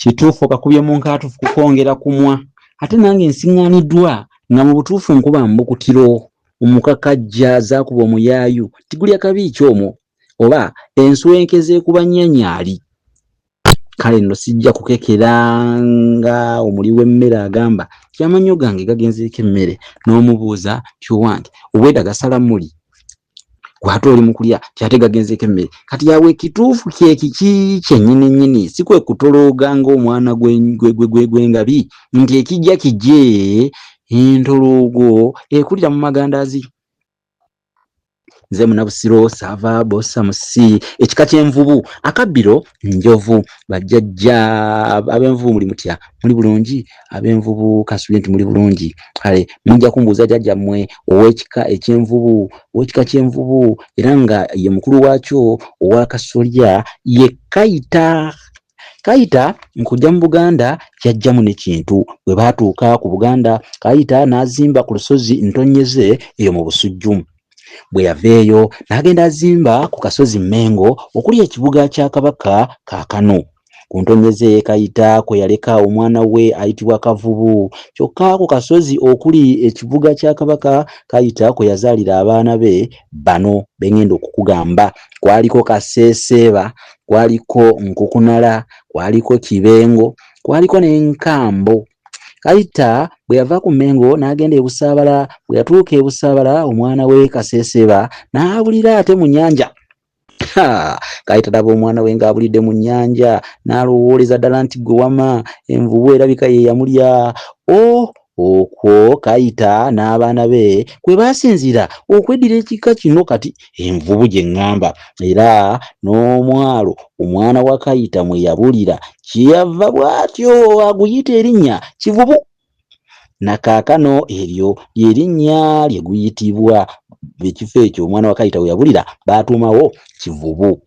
kituufu okakubye mu nkaatufu kukongera kumwa ate nange nsiŋŋaaniddwa nga mu butuufu nkuba mbukutiro omukakajja zaakuba omuyaayu tigulya kabi kyomwo oba enswenkeze kuba nnyanyaali. Kale nno sijja kukekera nga omuli w'emmere agamba ti amannyo gange gagenzeeko emmere n'omubuuza tyowange obweda gasala muli gwate oli mu kulya tyate gagenzeeko emmere kati yawe ekituufu kye kiki kyennyini si kwe kutolooga ng'omwana gw'engabi nti ekijja kijje entoloogo ekulira mu magandaazi. Nze Munabusiro Sava Bossa Musi ekika ky'envubu akabbiro njovu bajjajja ab'envubu muli mutya muli bulungi ab'envubu kasubye nti muli bulungi. Kale mujja kumbuuza jjajjammwe ow'ekika eky'envubu ow'ekika ky'envubu era nga ye mukulu waakyo owa kasolya ye Kayita. Kayita nkujja mu Buganda yajjamu n'ekintu bwe baatuuka ku Buganda Kayita n'azimba ku lusozi Ntonyeze eyo mu Busujju. Bwe yaveeyo n'agenda azimba ku kasozi Mmengo okuli ekibuga kya Kabaka kaakano. Ku Ntonyeze Kayita kwe yaleka omwana we ayitibwa Kavubu kyokka ku kasozi okuli ekibuga kya Kabaka Kayita kwe yazaalira abaana be bano bengenda okukugamba. Kwaliko Kaseeseeba, kwaliko Nkukunala, kwaliko Kibengo, kwaliko n'Enkambo. Kayita bwe yava ku Mmengo n'agenda e Busaabala. Bwe yatuuka e Busaabala omwana we Kaseeseeba n'abulira ate mu nnyanja. Kayita daba omwana we ng'abulidde mu nnyanja n'alowooleza ddala nti gwe wama envubu erabika ye yamulya. Okwo Kayita n'abaana be kwe baasinzira okweddira ekika kino kati envubu gye ŋŋamba. Era n'omwalo omwana wa Kayita mwe yabulira kyeyava bw'atyo aguyita erinnya Kivubu. Na kaakano eryo ly'erinnya lye guyitibwa. Ekifo ekyo omwana wa Kayita we yabulira baatuumawo Kivubu.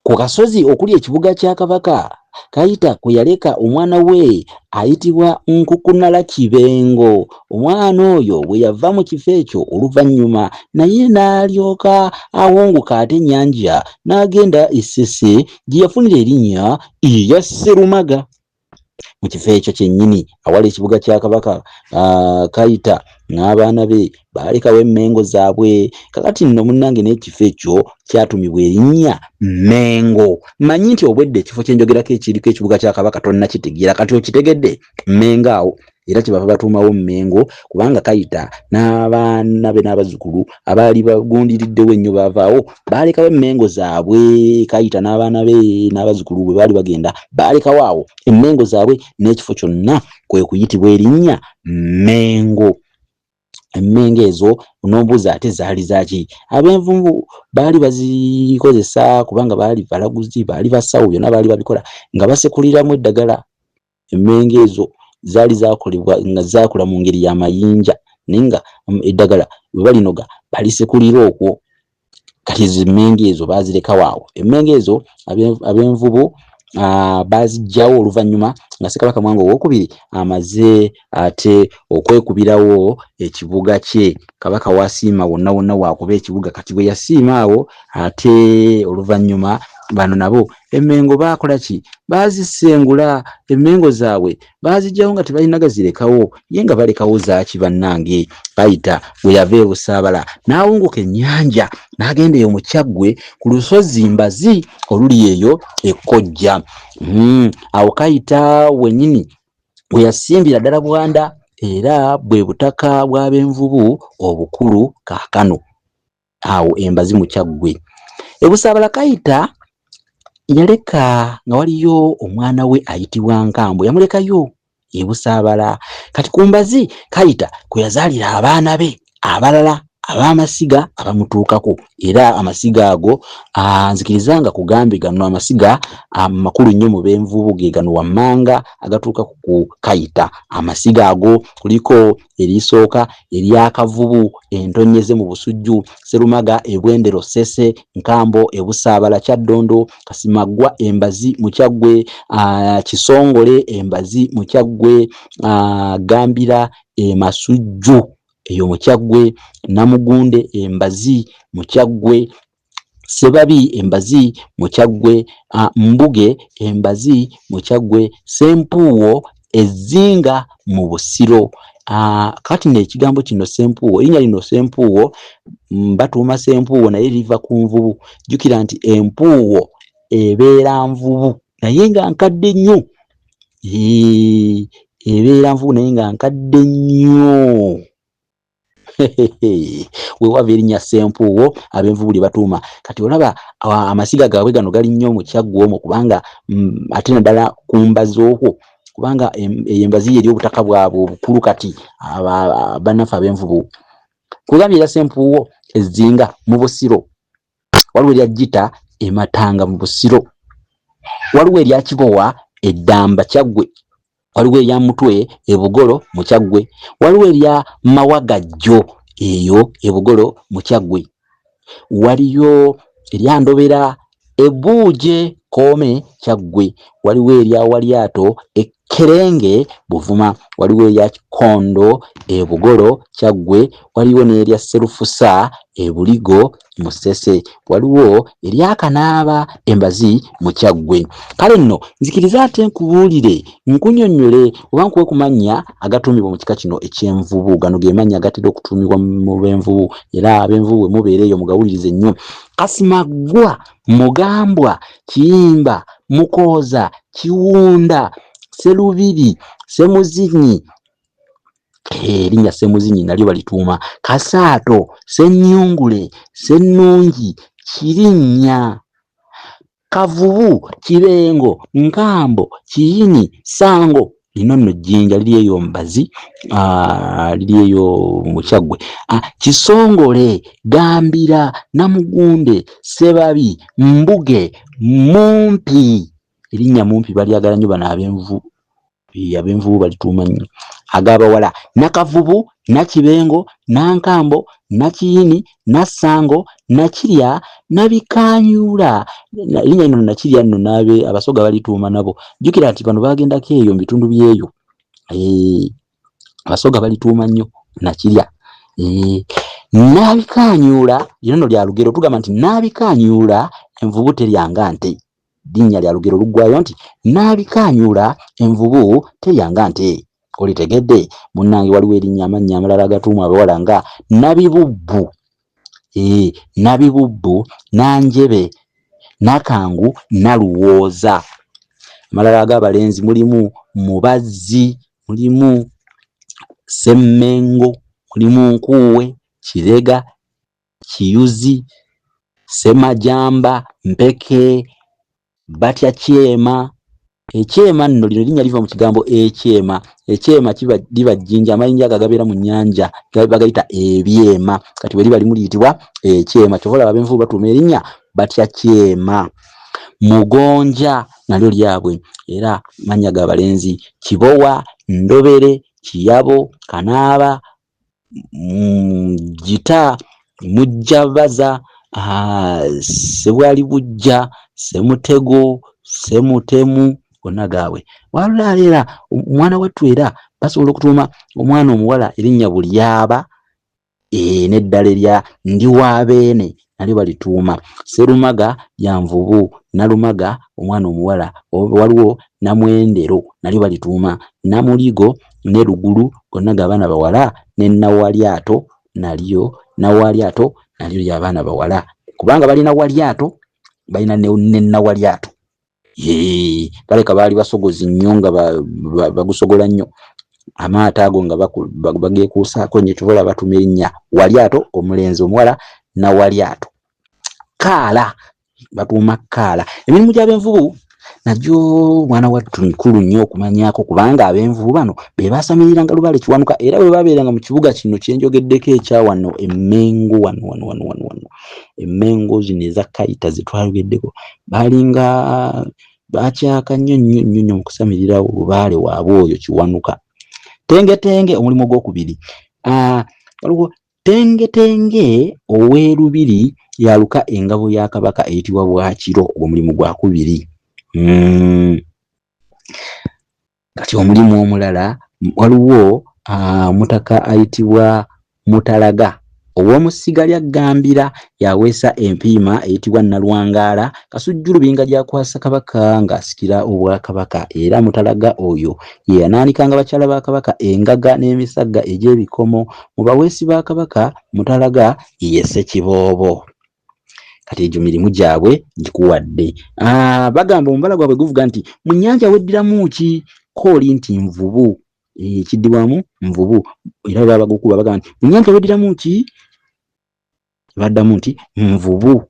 Ku kasozi okuli ekibuga kya Kabaka Kayita kwe yaleka omwana we ayitibwa Nkukunala Kibengo. Omwana oyo bwe yava mu kifo ekyo oluvannyuma naye n'alyoka awunguka ate ennyanja n'agenda e Ssese gye yafunira erinnya erya Sserumaga. Mu kifo ekyo kyennyini awali ekibuga kya Kabaka Kayita n'abaana be baalekawo emmengo zaabwe. Kakati nno munnange n'ekifo ekyo kyatumibwa erinnya Mmengo. Mmanyi nti obwedda ekifo kye njogerako ekiriko ekibuga kya Kabaka tonnakitegeera kati okitegedde Mmengo awo era kyebava batuumawo Mmengo kubanga Kayita n'abaana be n'abazzukulu abaali bagundiriddewo ennyo baavaawo baalekawo emmengo zaabwe. Kayita n'abaana be n'abazzukulu bwe baali bagenda baalekawo awo emmengo zaabwe n'ekifo kyonna kwe kuyitibwa erinnya Mmengo. Emmengo ezo onombuuza ate zaali zaaki? Ab'envubu baali bazikozesa kubanga baali balaguzi baali basawo byonna baali babikola nga basekuliramu eddagala. Emmengo ezo zaali zaakolebwa nga zaakula mu ngeri y'amayinja naye nga eddagala bwe balinoga balisekulira okwo. Kati ezo emmengo ezo baazirekawo awo. Emmengo ezo ab'envubu baazigyawo oluvannyuma nga Ssekabaka Mwanga II amaze ate okwekubirawo ekibuga kye. Kabaka wasiima wonna wonna waakuba ekibuga kati bwe yasiima awo ate oluvannyuma bano nabo emmengo baakola ki? Baazisengula emmengo zaabwe baazigyawo nga tebalina gazirekawo ye nga balekawo zaaki bannange. Kayita bwe yava e Busaabala n'awunguka ennyanja n'agenda eyo mu Kyaggwe ku lusozi Mbazi oluli eyo e Kkojja. Awo Kayita wennyini bwe yasimbira ddala Bwanda era bwe butaka bw'ab'envubu obukulu kaakano awo Embazi mu Kyaggwe. E Busaabala Kayita yaleka nga waliyo omwana we ayitibwa Nkambo yamulekayo e Busaabala. Kati ku Mbazi Kayita kwe yazaalira abaana be abalala ab'amasiga abamutuukako era amasiga ago nzikiriza nga kugambe gano amasiga amakulu nnyo mu b'envubu ge gano wammanga agatuuka ku Kayita. Amasiga ago kuliko erisooka erya Kavubu Entonyeze mu Busujju, Sserumaga e Bwendero Ssese, Nkambo e Busaabala Kyaddondo, Kasimaggwa Embazi mu Kyaggwe, Kisongole Embazi mu Kyaggwe, Gambira e Masujju eyo mu Kyaggwe, Namugunde Embazi mu Kyaggwe, Sebabi embazi mu Kyaggwe, Mbuge embazi mu Kyaggwe, Sempuuwo Ezinga mu Busiro. Kati n'ekigambo kino Sempuuwo, erinnya lino Sempuuwo batuuma Sempuuwo naye liva ku nvubu. Jjukira nti empuuwo ebeera nvubu naye nga nkadde nnyo. Ebeera nvubu naye nga nkadde nnyo. Weewava erinnya Sempuuwo ab'envubu lye batuuma. Kati olaba amasiga gaabwe gano gali nnyo mu Kyaggwe omwo kubanga ate naddala ku mbazi okwo kubanga embazi eri obutaka bwabwe obukulu kati bannaffe ab'envubu. Kugambye era Sempuuwo Ezinga mu Busiro, waliwo erya Gita Matanga mu Busiro, waliwo erya Kibowa Eddamba Kyaggwe, waliwo erya Mutwe Bugolo mu Kyaggwe, waliwo erya Mawagajjo eyo Bugolo mu Kyaggwe, waliyo erya Ndobera Buuje Koome Kyaggwe, waliwo erya Walyato Kerenge Buvuma, waliwo erya Kikondo Bugolo Kyaggwe, waliwo n'erya Serufusa Buligo Musese, waliwo erya Kanaaba embazi mu Kyaggwe. Kale nno nzikiriza ate nkubuulire nkunnyonnyole oba nkuwe ku mannya agatuumibwa mu kika kino eky'envubu. Gano ge mannya agatera okutuumibwa mu b'envubu era ab'envubu mubeere eyo mugawulirize nnyo. Kasimaggwa, Mugambwa, Kiyimba, Mukooza, Kiwunda, Serubiri, Semuzinyi, erinnya Semuzinyi nalyo balituuma, Kasaato, Ssennyungule, Ssennungi, Kirinnya, Kavubu, Kibengo, Nkambo, Kiyini, Sango. Lino nno Jjinja liri eyo mbazi, liri eyo mu Kyaggwe. Kisongole, Gambira, Namugunde, Sebabi, Mbuge, Mumpi. Erinnya Mumpi balyagala nnyo bano ab'envubu balituuma nnyo. Ag'abawala, Nakavubu, Nakibengo, Nankambo, Nakiyini, Nasango, Nakirya, Nabikanyuula. Erinnya lino Nakirya nno abasoga balituuma nabo. Jjukira nti bano bagendako eyo mu bitundu byeyo. Abasoga balituuma nnyo Nakirya. Nabikanyuula lino nno lya lugero, tugamba nti Nabikanyuula envubu teryanga nte. Linnya lya lugero luggwayo nti Nabikanyuula envubu teryanga nte. Olitegedde munnange? Waliwo erinnya amannya amalala agatuumwa abawala nga Nabibubbu, Nabibubbu, Nanjebe, Nakangu, Naluwooza. Amalala ag'abalenzi mulimu Mubazzi, mulimu Semmengo, mulimu Nkuwe, Kirega, Kiyuzi, Semajamba, Mpeke, Batya Kyema. Ekyema nno lino linnya liva mu kigambo ekyema. Ekyema liba Jjinja, amayinja ago agabeera mu nnyanja bagayita ebyema. Kati bwe liba limu liyitibwa ekyema. Kyova olaba ab'envubu batuuma erinnya Batya Kyema. Mugonja nalyo lyabwe era mannya g'abalenzi. Kibowa, Ndobere, Kiyabo, Kanaaba, Gita, Mujjabaza, Sebwali Bujja, Semutego, Semutemu, gonna gaabwe. Walula leera omwana wattu era basobola okutuuma omwana omuwala erinnya Bulyaba, n'eddala erya Ndiwaabeene nalyo balituuma. Serumaga ya nvubu, Nalumaga omwana omuwala, waliwo Namwendero nalyo balituuma. Namuligo ne Lugulu gonna g'abaana bawala, ne Nawalyato nalyo ly'abaana bawala kubanga balina Walyato balina ne Nawalyato. Baleka baali basogozi nnyo nga bagusogola nnyo amaato ago nga bageekuusaako nnyo. Tuvola batuuma erinnya Walyato omulenzi omuwala, Nawalyato. Kaala batuuma Kaala. Emirimu gy'ab'envubu nagyo mwana wattu mikulu nnyo okumanyaako kubanga ab'envubu bano be baasamiriranga Lubaale Kiwanuka era bwe babeeranga mu kibuga kino kye njogeddeko ekya wano Emmengo wano Emmengo zino eza Kayita ze twayogeddeko baalinga bakyaka nnyo mu kusamirira Lubaale waabwe oyo Kiwanuka. Tengetenge omulimu gw'okubiri. Waliwo Tengetenge ow'Erubiri yaluka engabo ya Kabaka eyitibwa Bwakiro, ogwo mulimu gwa kubiri. Kati omulimu omulala waliwo mutaka ayitibwa Mutalaga Owomusigalya Gambira yaweesa empiima eyitibwa Nalwangaala Kasujjulu binga gyakwasa Kabaka ng'asikira Obwakabaka, era Mutalaga oyo ye yanaanikanga bakyala ba Kabaka engaga n'emisagga egy'ebikomo. Mu baweesi ba Kabaka Mutalaga ye Ssekiboobo. Kati egyo mirimu gyabwe gikuwadde. Bagamba omubala gwabwe guvuga nti mu nnyanja weddiramu ki kooli nti nvubu. Kiddibwamu nvubu, era baba bagukuba bagamba nti mu nnyanja weddiramu ki, baddamu nti nvubu.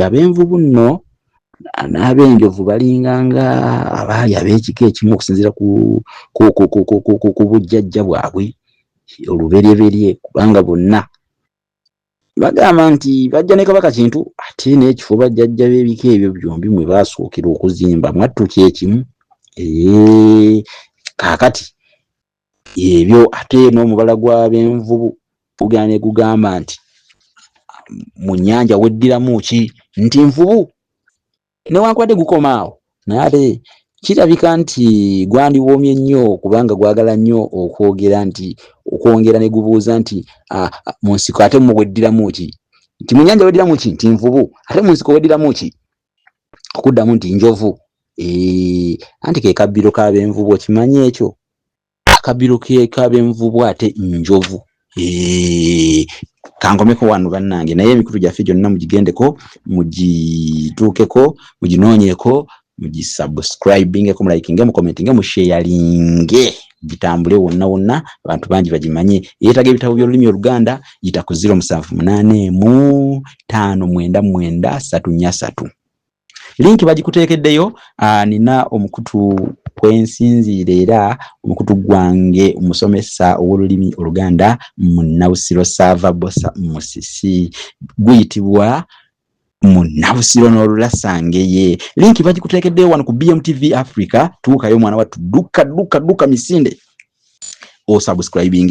Ab'envubu nno n'ab'enjovu balinganga abaali ab'ekika ekimu okusinziira ku bujjajja bwabwe oluberyeberye, kubanga bonna bagamba nti bajja ne Kabaka Kintu ate n'ekifo bajjajja b'ebika ebyo byombi mwe baasookera okuzimba mwattuki ekimu. Kaakati ebyo ate n'omubala gw'ab'envubu tugane gugamba nti mu nnyanja weddiramu ki nti nvubu. Newankubadde gukomaawo naye ate kirabika nti gwandiwoomye nnyo kubanga gwagala nnyo okwongera ne gubuuza nti mu nsiko ate mu weddiramu ki nti mu nnyanja weddiramu ki nti nvubu, ate mu nsiko weddiramu ki okuddamu nti njovu. Anti ke kabbiro k'ab'envubu okimanyi ekyo? Akabbiro k'ab'envubu ate njovu. Kangomeko wano bannange, naye emikutu gyaffe gyonna mugigendeko, mugituukeko, muginoonyeko, mugisubscribingeko, mulayikinge, mukomentinge, musharinge, gitambule wonna wonna abantu bangi bagimanye. Yeetaga ebitabo by'olulimi Oluganda yita ku 0781599343. Linki bagikuteekeddeyo. Nina omukutu kwensinziira era omukutu gwange omusomesa ow'olulimi Oluganda Munnabusiro Savabosa Musisi, guyitibwa Munnabusiro n'Olulasange. Linki bagikuteekeddeyo wano ku BMTV Africa. Tuukayo mwana wattu, dduka misinde osubscribing.